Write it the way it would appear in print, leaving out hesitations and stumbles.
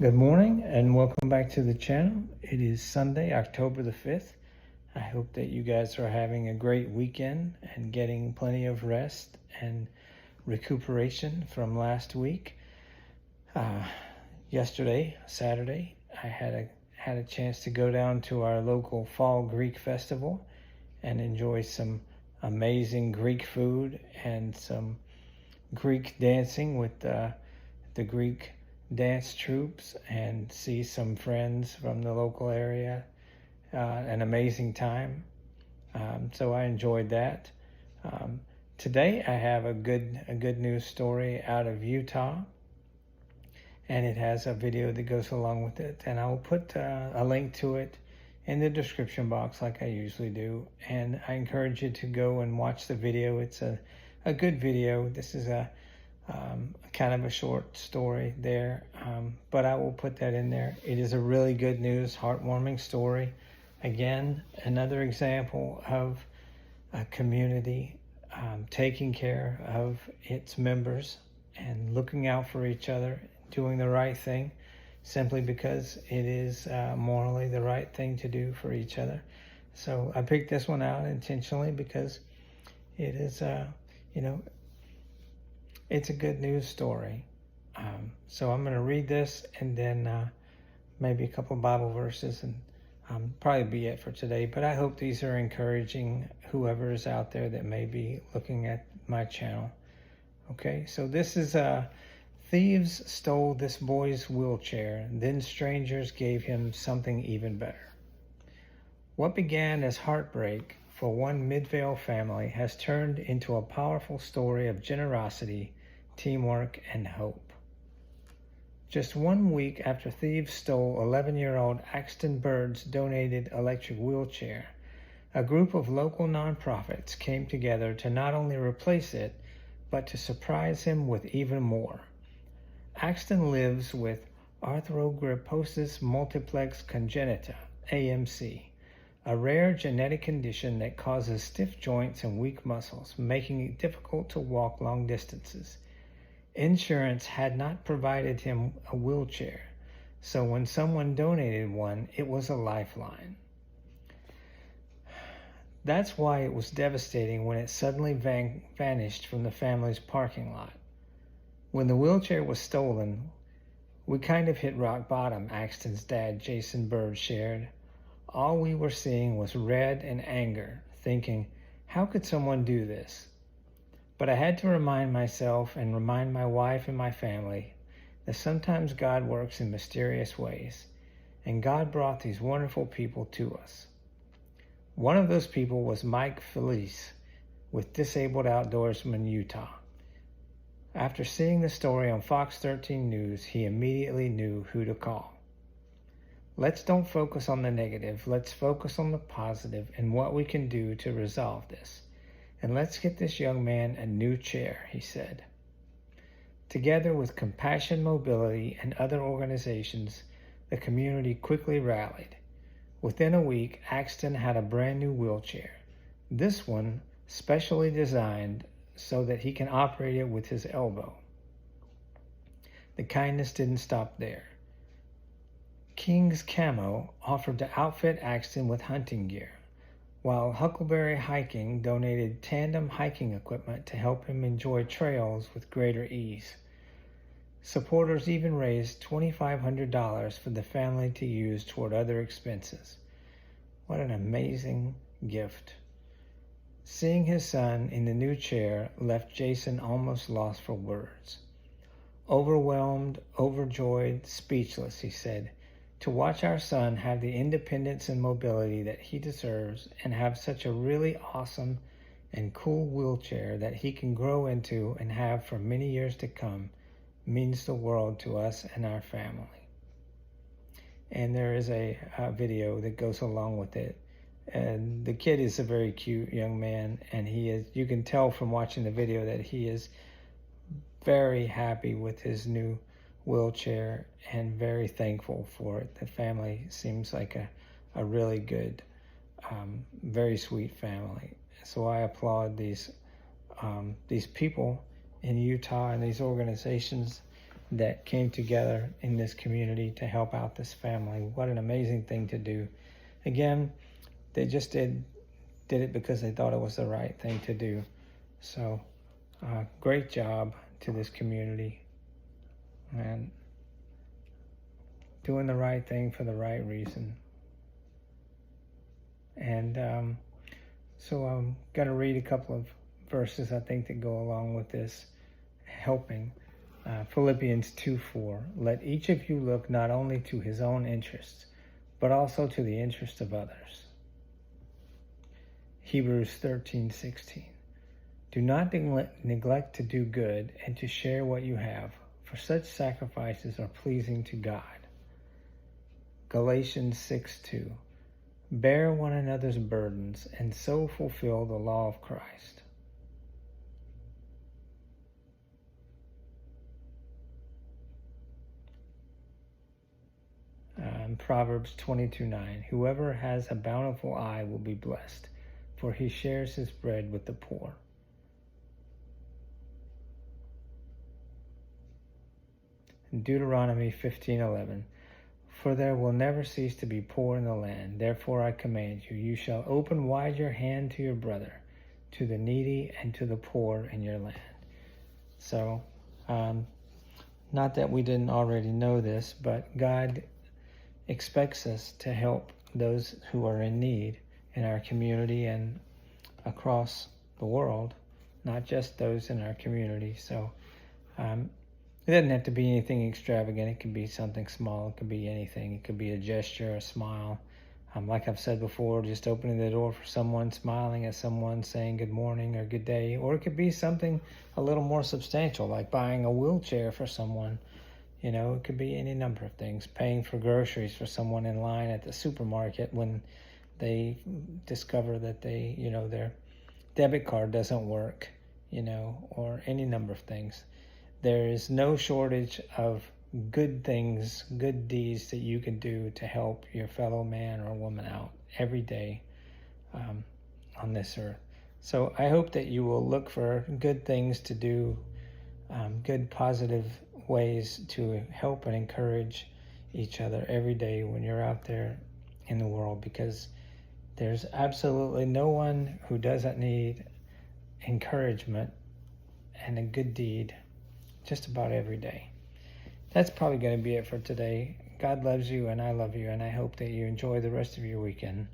Good morning and welcome back to the channel. It is Sunday, October the 5th. I hope that you guys are having a great weekend and getting plenty of rest and recuperation from last week. Yesterday, Saturday, I had a chance to go down to our local Fall Greek Festival and enjoy some amazing Greek food and some Greek dancing with the Greek dance troops and see some friends from the local area. An amazing time. So I enjoyed that. Today I have a good news story out of Utah, and it has a video that goes along with it, and I will put a link to it in the description box like I usually do, and I encourage you to go and watch the video. It's a good video. This is a kind of a short story there, but I will put that in there. It is a really good news, heartwarming story. Again, another example of a community taking care of its members and looking out for each other, doing the right thing simply because it is morally the right thing to do for each other. So I picked this one out intentionally because it is, it's a good news story. So I'm going to read this and then maybe a couple of Bible verses, and probably be it for today. But I hope these are encouraging whoever is out there that may be looking at my channel. Okay, so this is thieves stole this boy's wheelchair, then strangers gave him something even better. What began as heartbreak for one Midvale family has turned into a powerful story of generosity, teamwork, and hope. Just 1 week after thieves stole 11-year-old Axton Bird's donated electric wheelchair, a group of local nonprofits came together to not only replace it, but to surprise him with even more. Axton lives with arthrogryposis multiplex congenita, AMC, a rare genetic condition that causes stiff joints and weak muscles, making it difficult to walk long distances. Insurance had not provided him a wheelchair, so when someone donated one, it was a lifeline. That's why it was devastating when it suddenly vanished from the family's parking lot. When the wheelchair was stolen, we kind of hit rock bottom, Axton's dad, Jason Bird, shared. All we were seeing was red and anger, thinking, how could someone do this? But I had to remind myself and remind my wife and my family that sometimes God works in mysterious ways, and God brought these wonderful people to us. One of those people was Mike Felice with Disabled Outdoorsman Utah. After seeing the story on Fox 13 News, he immediately knew who to call. Let's don't focus on the negative. Let's focus on the positive and what we can do to resolve this. And let's get this young man a new chair, he said. Together with Compassion Mobility and other organizations, the community quickly rallied. Within a week, Axton had a brand new wheelchair. This one specially designed so that he can operate it with his elbow. The kindness didn't stop there. King's Camo offered to outfit Axton with hunting gear, while Huckleberry Hiking donated tandem hiking equipment to help him enjoy trails with greater ease. Supporters even raised $2,500 for the family to use toward other expenses. What an amazing gift. Seeing his son in the new chair left Jason almost lost for words. Overwhelmed, overjoyed, speechless, he said. To watch our son have the independence and mobility that he deserves and have such a really awesome and cool wheelchair that he can grow into and have for many years to come means the world to us and our family. And there is a video that goes along with it. And the kid is a very cute young man, and you can tell from watching the video that he is very happy with his new wheelchair and very thankful for it. The family seems like a really good, very sweet family. So I applaud these people in Utah and these organizations that came together in this community to help out this family. What an amazing thing to do. Again, they just did it because they thought it was the right thing to do. So great job to this community, and doing the right thing for the right reason. And so I'm going to read a couple of verses I think that go along with this helping. Philippians 2:4. Let each of you look not only to his own interests, but also to the interests of others. Hebrews 13:16. Do not neglect to do good and to share what you have, for such sacrifices are pleasing to God. Galatians 6:2. Bear one another's burdens and so fulfill the law of Christ. Proverbs 22:9. Whoever has a bountiful eye will be blessed, for he shares his bread with the poor. Deuteronomy 15:11. For there will never cease to be poor in the land. Therefore I command you, you shall open wide your hand to your brother, to the needy and to the poor in your land. So, not that we didn't already know this, but God expects us to help those who are in need in our community and across the world, not just those in our community. So it doesn't have to be anything extravagant. It could be something small. It could be anything. It could be a gesture, a smile. Like I've said before, just opening the door for someone, smiling at someone, saying good morning or good day. Or it could be something a little more substantial, like buying a wheelchair for someone. It could be any number of things. Paying for groceries for someone in line at the supermarket when they discover that their debit card doesn't work, or any number of things. There is no shortage of good things, good deeds that you can do to help your fellow man or woman out every day on this earth. So I hope that you will look for good things to do, good positive ways to help and encourage each other every day when you're out there in the world, because there's absolutely no one who doesn't need encouragement and a good deed just about every day. That's probably going to be it for today. God loves you and I love you, and I hope that you enjoy the rest of your weekend.